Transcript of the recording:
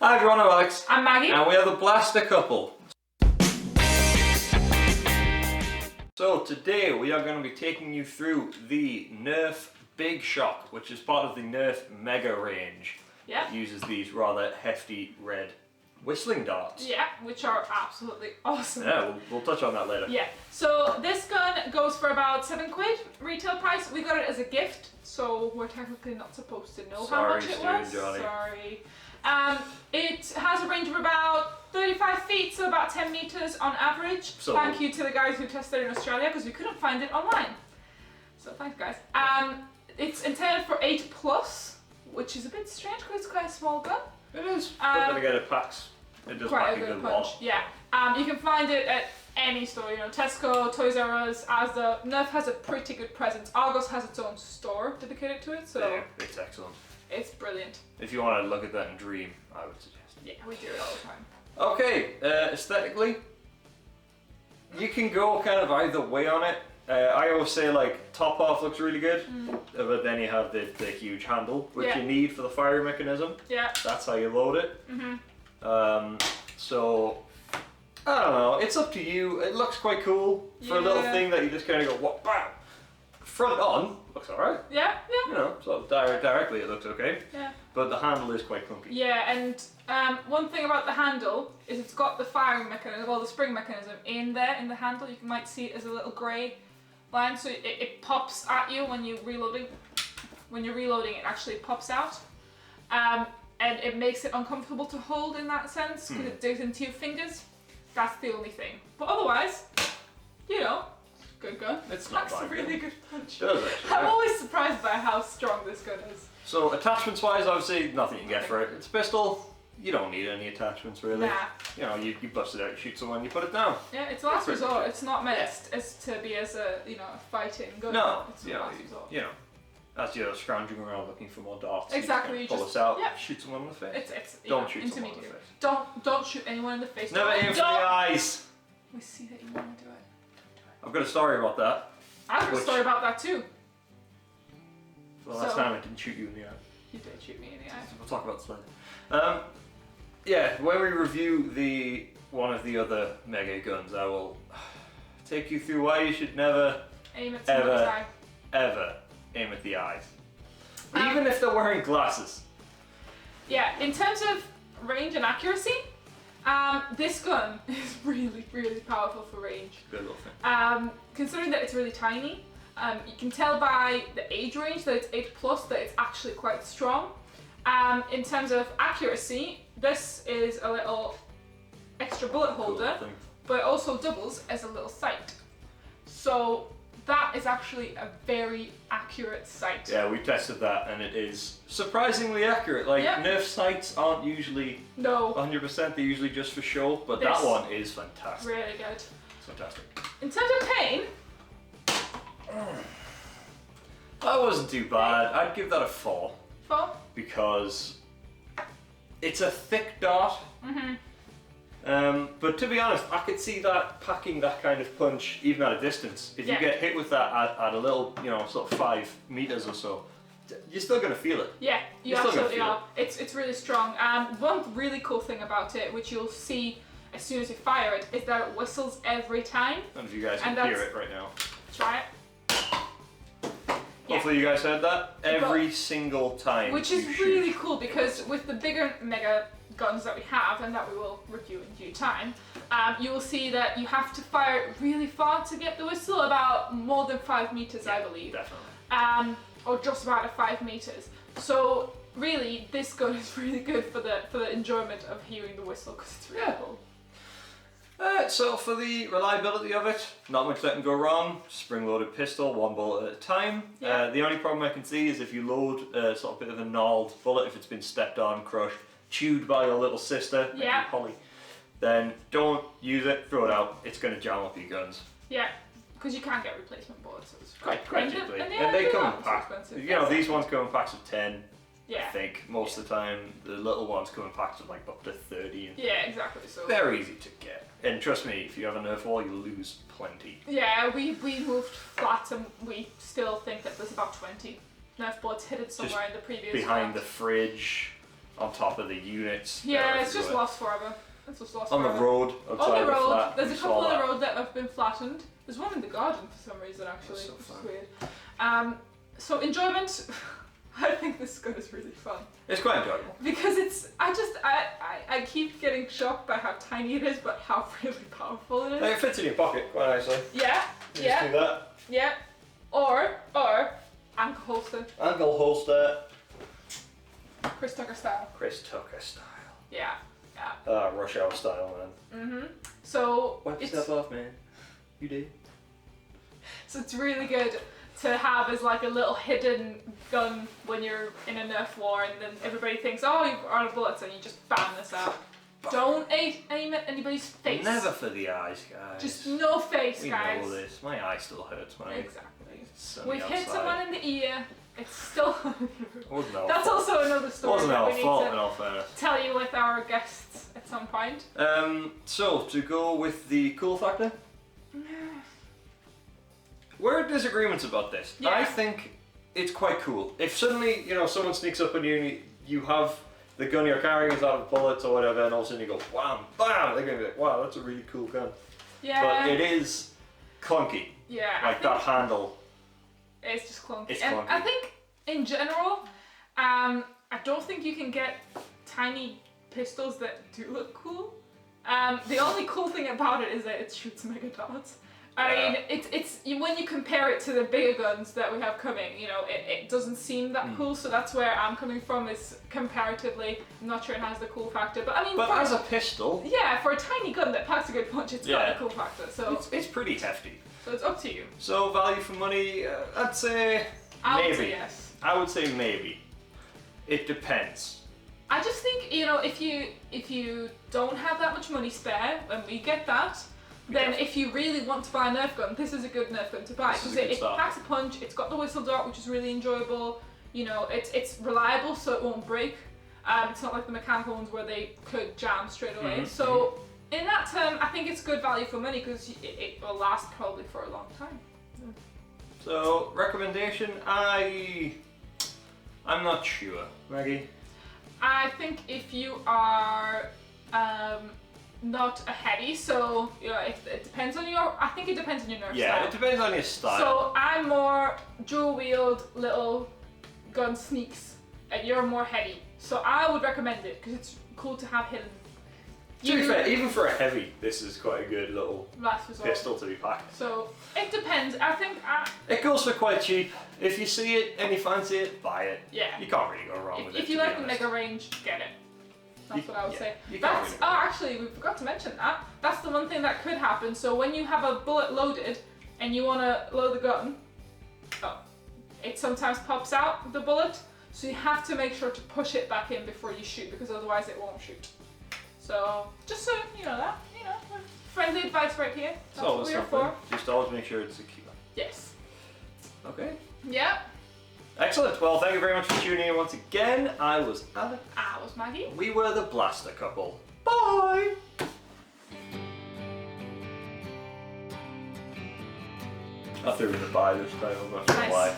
Hi everyone, I'm Alex. I'm Maggie. And we are the Blaster Couple. So today we are going to be taking you through the Nerf Bigshock, which is part of the Nerf Mega range. Yeah. It uses these rather hefty red whistling darts. Yeah, which are absolutely awesome. Yeah, we'll touch on that later. Yeah, so this gun goes for about £7 retail price. We got it as a gift, so we're technically not supposed to know how much it was. Johnny. Sorry. It has a range of about 35 feet, so about 10 meters on average. So Thank you to the guys who tested it in Australia because we couldn't find it online. So thanks guys. It's intended for 8+, which is a bit strange because it's quite a small gun. It is. But then again, it packs. It does Quite pack a good lot. punch. Yeah. You can find it at any store, you know, Tesco, Toys R Us, Asda. Nerf has a pretty good presence. Argos has its own store dedicated to it, so Yeah, it's excellent. it's brilliant. If you want to look at that and dream, I would suggest it. Yeah, we do it all the time. Okay, aesthetically, you can go kind of either way on it. I always say like top half looks really good, but then you have the huge handle, which Yeah. you need for the firing mechanism. Yeah. That's how you load it. So, I don't know, it's up to you. It looks quite cool for a little Yeah. thing that you just kind of go, what, bam! Front on, looks alright. Yeah, You know, so directly it looks okay. yeah. But the handle is quite clunky. Yeah, and one thing about the handle is it's got the firing mechanism, or the spring mechanism in there, in the handle. You might see it as a little grey line, so it pops at you when you're reloading. When you're reloading, it actually pops out. And it makes it uncomfortable to hold in that sense, because it digs into your fingers. That's the only thing. But otherwise, you know, good gun. It's not That's a bad really gun. good punch. It does actually, I'm yeah. always surprised by how strong this gun is. So attachments wise, obviously nothing you can get for it. It's a pistol, you don't need any attachments really. Nah. You know, you bust it out, you shoot someone, you put it down. Yeah, it's a last Pretty resort. good. It's not meant as to be as a, you know, a fighting gun. No, It's you a know, last resort. as you're scrounging around looking for more darts, Exactly, you you pull just- this out, yeah. shoot someone in the face. It's you Don't know, shoot someone in the intermediate. face. Don't shoot anyone in the face. Never aim for the eyes. We see that you want to do it. I've got a story about that. I have a Which- story about that too. The last So- time I didn't shoot you in the eye. You did shoot me in the eye. We'll talk about this later. Yeah, when we review one of the other Mega guns, I will take you through why you should never, Aim at someone's eye. ever aim at the eyes. Um, Even if they're wearing glasses. Yeah, in terms of range and accuracy, this gun is really, really powerful for range. Good little thing. Considering that it's really tiny, you can tell by the age range that it's 8+, that it's actually quite strong. In terms of accuracy, this is a little extra bullet holder, Cool thing. but it also doubles as a little sight. So that is actually a very accurate sight. Yeah, we tested that and it is surprisingly accurate. Like, Yeah. Nerf sights aren't usually No, 100%, they're usually just for show, but This- that one is fantastic. really good. It's fantastic. In terms of pain, That wasn't too bad. I'd give that a 4 because it's a thick dart. But to be honest, I could see that packing that kind of punch even at a distance. If Yeah. you get hit with that at a little, you know, sort of 5 meters or so, you're still gonna feel it. yeah, you You're still gonna absolutely feel are. It's really strong. One really cool thing about it, which you'll see as soon as you fire it, is that it whistles every time. I don't know if you guys And can hear that's- it right now. Try it. Yeah. Hopefully you guys heard that. Every single time. Which you is shoot. really cool because with the bigger Mega guns that we have and that we will review in due time, you will see that you have to fire it really far to get the whistle, about more than 5 meters, I believe. Definitely. Or just about at 5 meters. So really, this gun is really good for the enjoyment of hearing the whistle because it's really cool. So for the reliability of it, not much that can go wrong. Spring-loaded pistol, 1 bullet at a time. Yeah. The only problem I can see is if you load a sort of bit of a gnarled bullet, if it's been stepped on, crushed, chewed by your little sister, like Yeah. your Holly, then don't use it, throw it out. It's going to jam up your guns. Yeah, because you can't get replacement bullets. So it's Quite and cheaply. And And they come in so packs. expensive. You know, these ones come in packs of 10. I Yeah. think most of the time the little ones come in packs of like up to 30 and Yeah, exactly. So they're easy to get. And trust me, if you have a Nerf wall, you lose plenty. yeah, we moved flat and we still think that there's about 20 Nerf bullets hidden somewhere in the previous Behind flat. the fridge, on top of the units. Yeah, it's just lost forever. It's just lost on forever. the road. On the road, flat, there's a couple on the road that have been flattened. There's one in the garden for some reason actually, That's so which fun. is weird. So enjoyment, I think this gun is really fun. It's quite enjoyable. Because it's, I keep getting shocked by how tiny it is, but how really powerful it is. It fits in your pocket quite nicely. Yeah, You yeah, just do that. yeah. Or, ankle holster, Ankle holster. Chris Tucker style. Chris Tucker style. Yeah, yeah. Rush Hour style, man. So Wipe it's, yourself off, man. You did. so it's really good to have as like a little hidden gun when you're in a Nerf war, and then everybody thinks, oh, you've out of bullets, and you just bam this out. Don't aim at anybody's face. Never for the eyes, guys. Just no face, we guys. know this. My eye still hurts, man. Exactly. It's on We've the hit outside. someone in the ear. It's still. Wasn't our That's fault. also another story Wasn't that our we need fault, to in all fairness. tell you with our guests at some point. So to go with the cool factor, we're in disagreements about this. Yeah. I think it's quite cool. If suddenly, someone sneaks up on you and you have the gun you're carrying is out of bullets or whatever, and all of a sudden you go wham, bam, they're gonna be like, wow, that's a really cool gun. Yeah. But it is clunky. Yeah. Like that handle. It's just clunky. It's and clunky. I think in general, I don't think you can get tiny pistols that do look cool. The only cool thing about it is that it shoots mega dots. I mean, it's when you compare it to the bigger guns that we have coming, it doesn't seem that cool. So that's where I'm coming from. Is comparatively, I'm not sure it has the cool factor, but I mean, But for, as a pistol, yeah, for a tiny gun that packs a good punch, it's got Yeah. the cool factor. So it's pretty hefty. it's up to you. So value for money, I'd say I would maybe. say yes. I would say maybe. It depends. I just think if you don't have that much money spare, and we get that, then Yeah. if you really want to buy a Nerf gun, this is a good Nerf gun to buy This is because a good it start. packs a punch. It's got the whistle dart, which is really enjoyable. It's reliable, so it won't break. It's not like the mechanical ones where they could jam straight away. Mhm. So in that term, I think it's good value for money because it will last probably for a long time. So recommendation, I'm not sure. Maggie? I think if you are not a heavy, so it depends on your. I think it depends on your nerf Yeah, style. it depends on your style. So I'm more dual wield little gun sneaks, and you're more heavy. So I would recommend it because it's cool to have hidden. To be fair, even for a heavy, this is quite a good little Last resort. pistol to be packed. So it depends. I think. It goes for quite cheap. If you see it and you fancy it, buy it. Yeah. You can't really go wrong with it. If you to be like the honest. mega range, get it. That's what I would Yeah, say. you can't That's really go actually we forgot to mention that. That's the one thing that could happen. So when you have a bullet loaded and you want to load the gun, it sometimes pops out the bullet. So you have to make sure to push it back in before you shoot because otherwise it won't shoot. So just so you know that, friendly advice right here. It's That's what always we're something. for. Just always make sure it's secure. Yes. Okay. Yeah. Excellent. Well, thank you very much for tuning in once again. I was Alec. I was Maggie. We were the Blaster Couple. Bye! I threw in the bye this time, I'm not sure Nice. why.